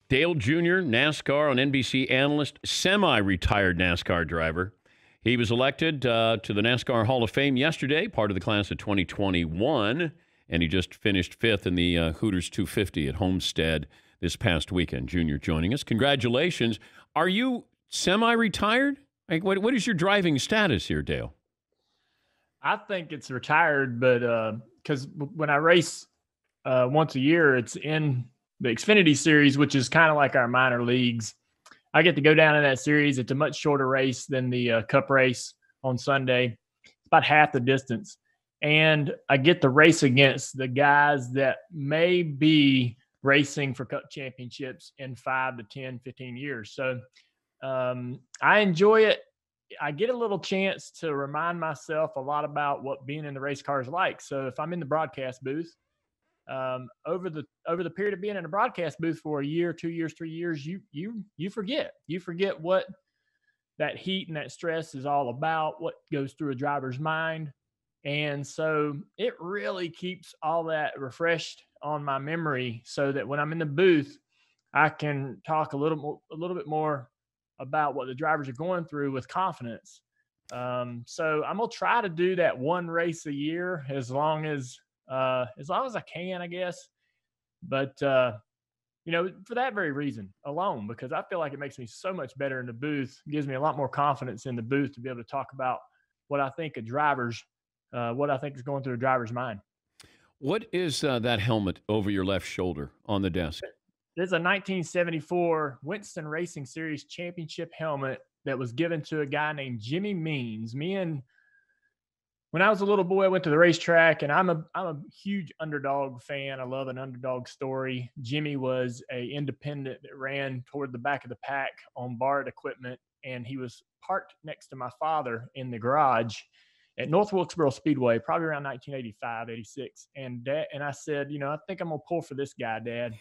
Dale Jr., NASCAR on NBC analyst, semi-retired NASCAR driver. He was elected to the NASCAR Hall of Fame yesterday, part of the class of 2021, and he just finished fifth in the Hooters 250 at Homestead this past weekend. Junior joining us. Congratulations. Are you semi-retired? Like, what is your driving status here, Dale? I think it's retired, but because when I race once a year, it's in the Xfinity Series, which is kind of like our minor leagues. I get to go down in that series. It's a much shorter race than the Cup race on Sunday. It's about half the distance. And I get to race against the guys that may be racing for Cup championships in 5 to 10, 15 years. So I enjoy it. I get a little chance to remind myself a lot about what being in the race car is like. So if I'm in the broadcast booth, over the period of being in a broadcast booth for a year, 2 years, 3 years, you forget what that heat and that stress is all about, what goes through a driver's mind. And so it really keeps all that refreshed on my memory so that when I'm in the booth, I can talk a little bit more about what the drivers are going through with confidence. So I'm gonna try to do that one race a year as long as I can, I guess. But for that very reason alone, because I feel like it makes me so much better in the booth, gives me a lot more confidence in the booth to be able to talk about what I think what I think is going through a driver's mind. What is that helmet over your left shoulder on the desk? This is a 1974 Winston Racing Series championship helmet that was given to a guy named Jimmy Means. When I was a little boy, I went to the racetrack, and I'm a huge underdog fan. I love an underdog story. Jimmy was a independent that ran toward the back of the pack on borrowed equipment, and he was parked next to my father in the garage at North Wilkesboro Speedway, probably around 1985, 86. And I said, I think I'm going to pull for this guy, Dad.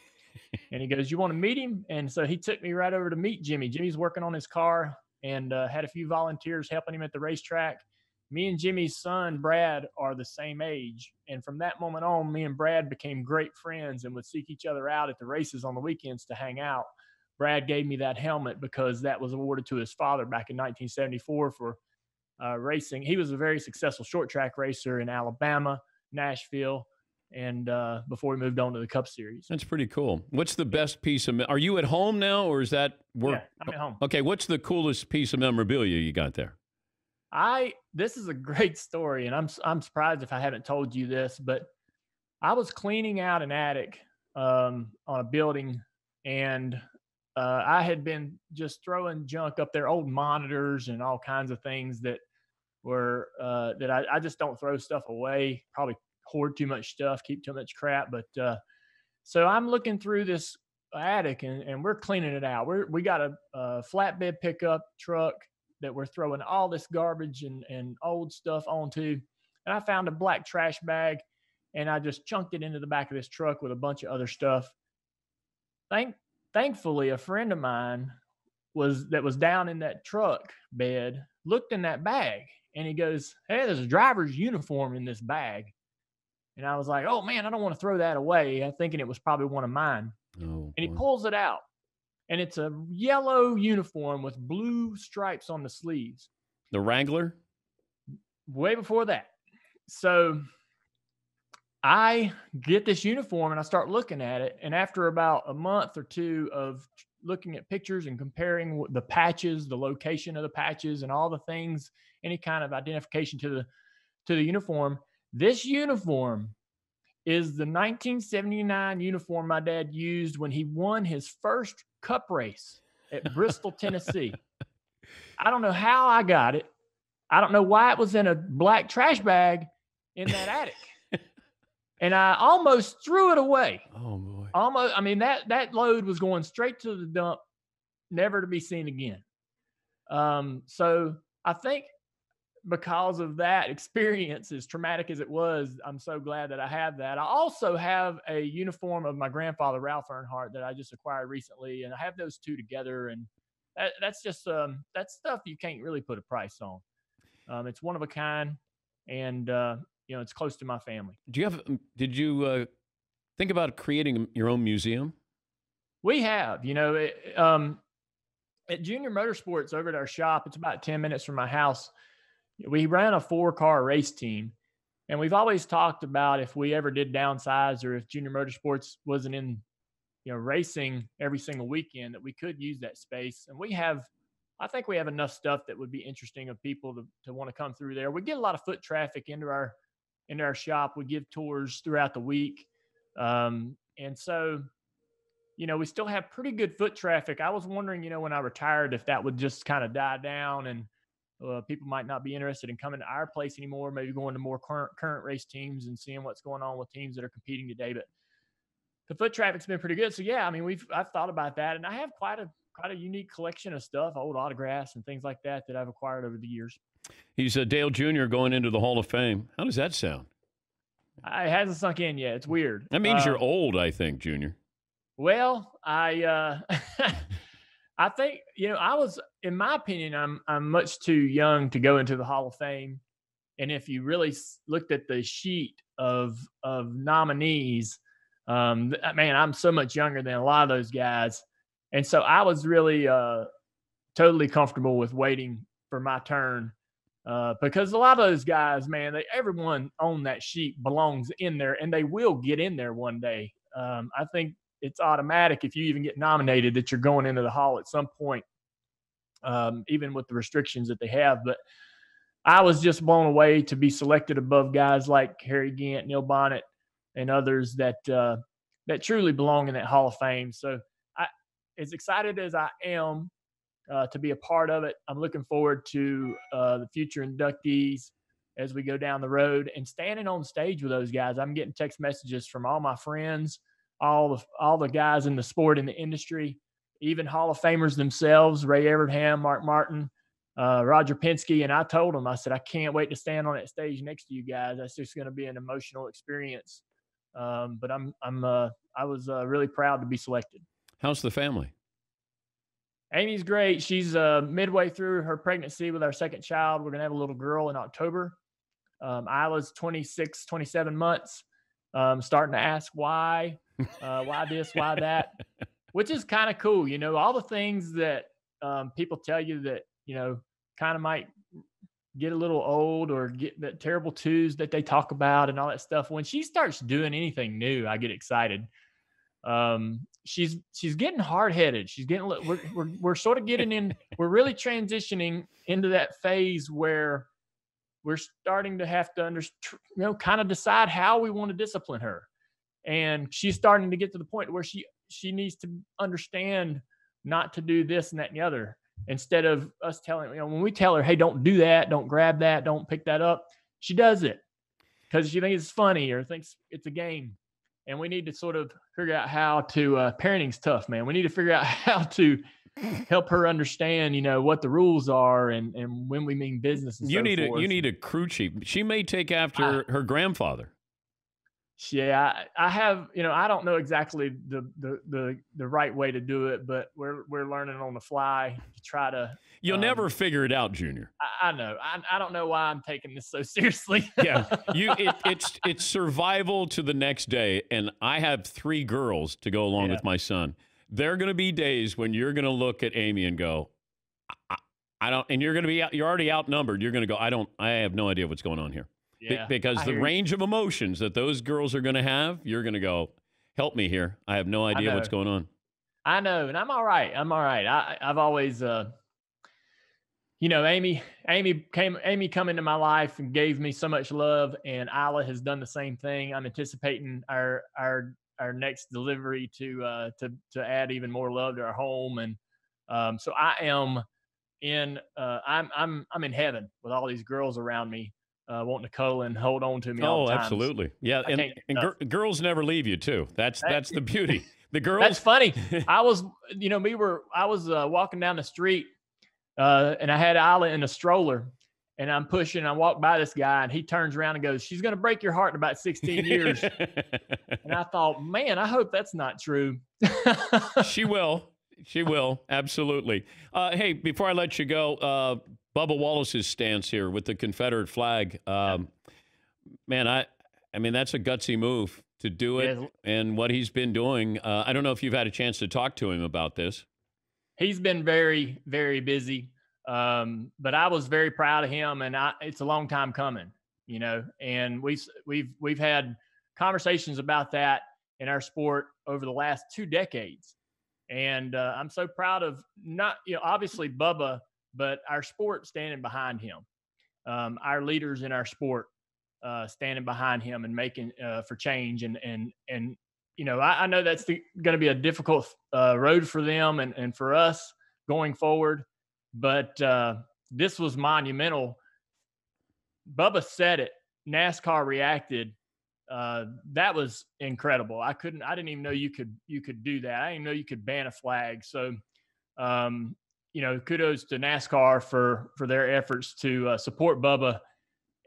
And he goes, you want to meet him? And so he took me right over to meet Jimmy. Jimmy's working on his car and had a few volunteers helping him at the racetrack. Me and Jimmy's son, Brad, are the same age. And from that moment on, me and Brad became great friends and would seek each other out at the races on the weekends to hang out. Brad gave me that helmet because that was awarded to his father back in 1974 for racing. He was a very successful short track racer in Alabama, Nashville, and before we moved on to the Cup Series. That's pretty cool. What's the best piece of? Are you at home now, or is that work? Yeah, I'm at home. Okay, what's the coolest piece of memorabilia you got there? This is a great story, and I'm surprised if I haven't told you this, but I was cleaning out an attic on a building, and I had been just throwing junk up there, old monitors and all kinds of things that were that I just don't throw stuff away. Probably hoard too much stuff, keep too much crap. But so I'm looking through this attic and we're cleaning it out. We got a flatbed pickup truck that we're throwing all this garbage and old stuff onto. And I found a black trash bag and I just chunked it into the back of this truck with a bunch of other stuff. Thankfully, a friend of mine was down in that truck bed, looked in that bag, and he goes, "Hey, there's a driver's uniform in this bag." And I was like, "Oh man, I don't want to throw that away." I'm thinking it was probably one of mine. Oh, and he pulls it out, and it's a yellow uniform with blue stripes on the sleeves. The Wrangler? Way before that. So I get this uniform and I start looking at it. And after about a month or two of looking at pictures and comparing the patches, the location of the patches and all the things, any kind of identification to the uniform, this uniform is the 1979 uniform my dad used when he won his first Cup race at Bristol, Tennessee. I don't know how I got it. I don't know why it was in a black trash bag in that attic. And I almost threw it away. Oh, boy. Almost. I mean, that load was going straight to the dump, never to be seen again. So I think because of that experience, as traumatic as it was, I'm so glad that I have that. I also have a uniform of my grandfather, Ralph Earnhardt, that I just acquired recently. And I have those two together. And that's just that's stuff you can't really put a price on. It's one of a kind. And, it's close to my family. Did you think about creating your own museum? We have, at Junior Motorsports over at our shop, it's about 10 minutes from my house. We ran a 4-car race team, and we've always talked about if we ever did downsize or if Junior Motorsports wasn't in, racing every single weekend, that we could use that space. And I think we have enough stuff that would be interesting of people to want to come through there. We get a lot of foot traffic into our shop. We give tours throughout the week. And so, we still have pretty good foot traffic. I was wondering, when I retired, if that would just kind of die down and people might not be interested in coming to our place anymore, maybe going to more current race teams and seeing what's going on with teams that are competing today. But the foot traffic's been pretty good. So yeah, I mean, I've thought about that, and I have quite a unique collection of stuff, old autographs and things like that I've acquired over the years. He's a Dale Jr. going into the Hall of Fame. How does that sound? It hasn't sunk in yet. It's weird. That means you're old, I think, Junior. Well, I think, in my opinion, I'm much too young to go into the Hall of Fame. And if you really looked at the sheet of nominees, man, I'm so much younger than a lot of those guys. And so I was really totally comfortable with waiting for my turn because a lot of those guys, man, everyone on that sheet belongs in there, and they will get in there one day. I think it's automatic if you even get nominated that you're going into the Hall at some point, even with the restrictions that they have. But I was just blown away to be selected above guys like Harry Gant, Neil Bonnet, and others that truly belong in that Hall of Fame. So as excited as I am to be a part of it, I'm looking forward to the future inductees as we go down the road and standing on stage with those guys. I'm getting text messages from all my friends, all the guys in the sport, in the industry, even Hall of Famers themselves, Ray Evernham, Mark Martin, Roger Penske. And I told them, I said, I can't wait to stand on that stage next to you guys. That's just going to be an emotional experience. But I was really proud to be selected. How's the family? Amy's great. She's midway through her pregnancy with our second child. We're going to have a little girl in October. Isla's 26, 27 months. Starting to ask why this, why that, which is kind of cool. All the things that people tell you that, kind of might get a little old or get that terrible twos that they talk about and all that stuff. When she starts doing anything new, I get excited. She's getting hard-headed. She's getting, we're sort of getting in, we're really transitioning into that phase where we're starting to have to kind of decide how we want to discipline her. And she's starting to get to the point where she needs to understand not to do this and that and the other, instead of us telling, when we tell her, hey, don't do that, don't grab that, don't pick that up, she does it because she thinks it's funny or thinks it's a game. And we need to sort of figure out how to, parenting's tough, man. We need to figure out how to help her understand, what the rules are and when we mean business and so forth. You need a crew chief. She may take after her grandfather. Yeah, I have, I don't know exactly the right way to do it, but we're learning on the fly to try to. You'll never figure it out, Junior. I know. I don't know why I'm taking this so seriously. Yeah, it's survival to the next day, and I have 3 girls to go along with my son. There are going to be days when you're going to look at Amy and go, I don't, and you're already outnumbered. You're going to go, I have no idea what's going on here. Yeah, because the range of emotions that those girls are going to have, you're going to go, help me here. I have no idea what's going on. I know, and I'm all right. I've always, Amy come into my life and gave me so much love, and Isla has done the same thing. I'm anticipating our next delivery to add even more love to our home, and so I am in I'm in heaven with all these girls around me. Wanting to cuddle and hold on to me all the time. Oh, absolutely. Yeah, and girls never leave you, too. That's the beauty. The girls. That's funny. I was walking down the street, and I had Isla in a stroller, and I'm pushing. I walk by this guy, and he turns around and goes, "She's going to break your heart in about 16 years." And I thought, man, I hope that's not true. She will. She will. Absolutely. Hey, before I let you go, Bubba Wallace's stance here with the Confederate flag. Man, I mean, that's a gutsy move to do it Yeah, and what he's been doing. I don't know if you've had a chance to talk to him about this. he's been very, very busy. But I was very proud of him, and it's a long time coming, and we've had conversations about that in our sport over the last 2 decades. And I'm so proud of not, obviously Bubba, but our sport standing behind him, our leaders in our sport standing behind him and making for change. And I know that's going to be a difficult road for them and for us going forward. But this was monumental. Bubba said it. NASCAR reacted. That was incredible. I didn't even know you could do that. I didn't know you could ban a flag. So, kudos to NASCAR for their efforts to support Bubba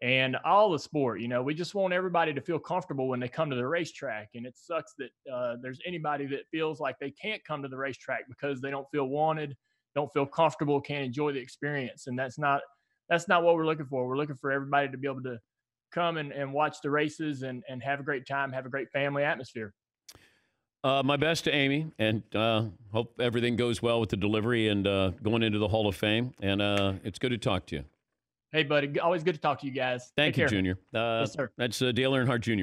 and all the sport. We just want everybody to feel comfortable when they come to the racetrack. And it sucks that there's anybody that feels like they can't come to the racetrack because they don't feel wanted, don't feel comfortable, can't enjoy the experience. And that's not what we're looking for. We're looking for everybody to be able to come and watch the races and have a great time, have a great family atmosphere. My best to Amy, and hope everything goes well with the delivery and going into the Hall of Fame. And it's good to talk to you. Hey, buddy. Always good to talk to you guys. Thank you, Junior. Yes, sir. That's Dale Earnhardt Jr.